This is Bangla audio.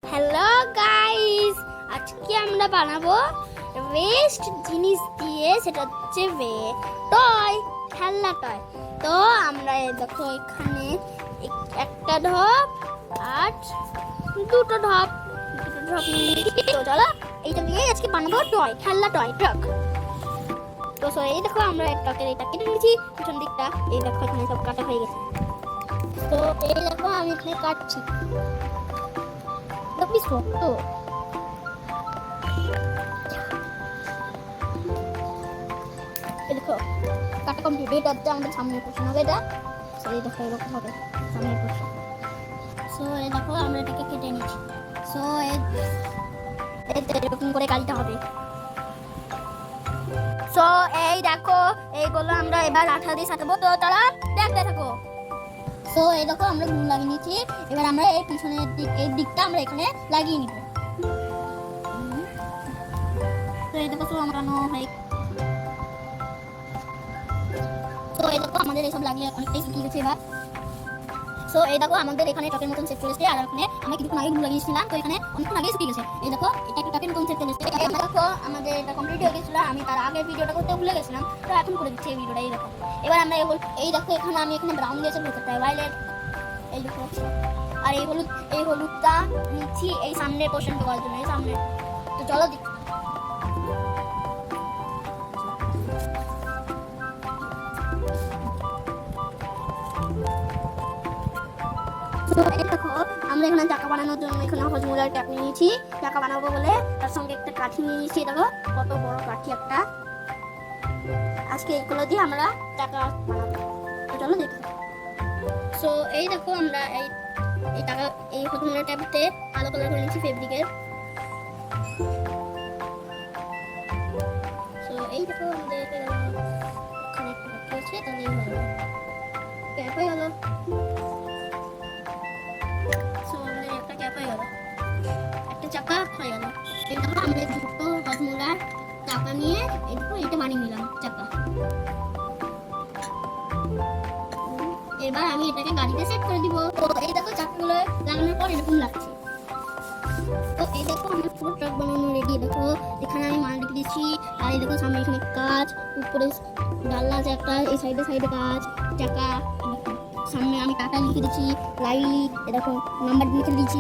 হ্যালো গাইস, আজকে আমরা বানাবো ওয়েস্ট জিনিস দিয়ে, সেটা হচ্ছে টয়, খেলনা টয়। তো আমরা দেখো এখানে একটা ঢপ আর দুটো ঢপ নিয়েছি। তো চলো এইটা দিয়ে আজকে বানাবো টয়, খেলনা টয় ট্রাক। তো এই দেখো আমরা ট্রাকের এটা কেটে নিয়েছি পিছন দিকটা। এই দেখো এখানে সব কাটা হয়ে গেছে। তো এই দেখো আমি এখানে কাটছি। দেখো তো দেখো কাটা কমপ্লিট। এটা হচ্ছে আমাদের সামনের পোর্শন হবে, এটা এই দেখো এরকম হবে সামনের পোর্শন। সো এই দেখো আমরা এটাকে কেটে নিচ্ছি। সো এরকম করে কাটতে হবে। সো এই দেখো এইগুলো আমরা এবার আঠা দিয়ে সাজাবো। তো তারা দেখতে থাকো। সো এই দেখো আমরা গ্লু লাগিয়ে নিয়েছি। এবার আমরা এই পিছনের এই দিকটা আমরা এখানে লাগিয়ে নিব। তো এই দেখো আমরা তো এই দেখো আমাদের এইসব লাগিয়ে অনেকটাই শিখিয়ে গেছে এবার। সো এই দেখো আমাদের এখানে টপের মতন সেট চলেছে। আর এখানে আমি কিছুক্ষণ আগে গ্লু লাগিয়েছিলাম, তো এখানে অনেকক্ষণ আগে শিখে গেছে। এই দেখো এটা একটা টপের মতন সেট চলেছে। দেখো আমাদের এটা কমপ্লিট হয়ে গেছিল। আমি তার আগে ভিডিওটা করতে ভুলে গেছিলাম, তো এখন করে দিচ্ছি এই ভিডিওটা। এই দেখো এবার আমরা এই দেখো এখানে আমি এখানে ব্রাউন দিয়েছি, ভেতরটা ভায়োলেট। এই দেখো আর এই হলুদটা নিচ্ছি এই সামনের পোর্শনটা করার জন্য, এই সামনে। তো চলো দেখো আমরা এখানে চাকা বানানোর জন্য এখানে হজমুলার ট্যাপ নিয়েছি। চাকা বানাবো বলে তার সঙ্গে একটা কাঠি নিয়েছি। দেখো কত বড় কাঠি একটা। আজকে এইগুলো দিয়ে আমরা চাকা বানাবো। তো চলো দেখো। সো এই দেখো আমরা এই টাকা এই হজমুলার ট্যাপতে কালো কালার করে নিয়েছি ফেব্রিকের। সো এই দেখো আমাদের এখানে একটু বাকি আছে, তাহলে ক্যাপ হয়ে গেল। একটা চাকা হয়ে গেল। এই দেখো আমরা দুটো হজমুলার চাকা নিয়ে এটা বানিয়ে নিলাম চাকা। এবার আমি এটাকে গাড়িতে সেট করে দিব। তো এই দেখো চাকাগুলো লাগানোর পর এরকম লাগছে। তো এই দেখো আমার পুরো ট্রাক বানানো রেডি। দেখো এখানে আমি মাল রেখে দিচ্ছি। আর এই দেখো সামনে এখানে কাজ, উপরে ডাল্লা আছে একটা, এই সাইডে কাজ, চাকা। সামনে আমি টাকা লিখে দিচ্ছি, লাইট, এরকম নাম্বার লিখে দিচ্ছি।